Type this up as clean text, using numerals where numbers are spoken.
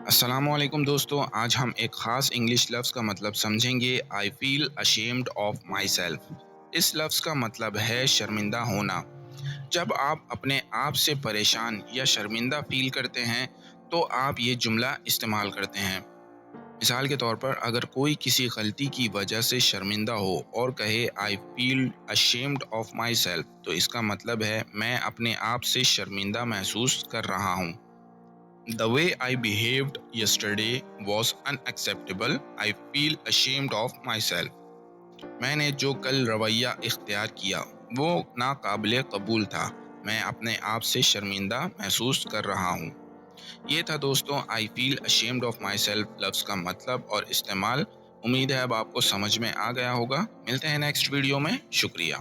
السلام علیکم دوستو، آج ہم ایک خاص انگلش لفظ کا مطلب سمجھیں گے۔ آئی فیل ashamed آف مائی سیلف۔ اس لفظ کا مطلب ہے شرمندہ ہونا۔ جب آپ اپنے آپ سے پریشان یا شرمندہ فیل کرتے ہیں تو آپ یہ جملہ استعمال کرتے ہیں۔ مثال کے طور پر، اگر کوئی کسی غلطی کی وجہ سے شرمندہ ہو اور کہے آئی فیل ashamed آف مائی سیلف، تو اس کا مطلب ہے میں اپنے آپ سے شرمندہ محسوس کر رہا ہوں۔ The way I behaved yesterday was unacceptable. I feel ashamed of myself. میں نے جو کل رویہ اختیار کیا وہ ناقابل قبول تھا۔ میں اپنے آپ سے شرمندہ محسوس کر رہا ہوں۔ یہ تھا دوستوں I feel ashamed of myself لفظ کا مطلب اور استعمال۔ امید ہے اب آپ کو سمجھ میں آ گیا ہوگا۔ ملتے ہیں نیکسٹ ویڈیو میں۔ شکریہ۔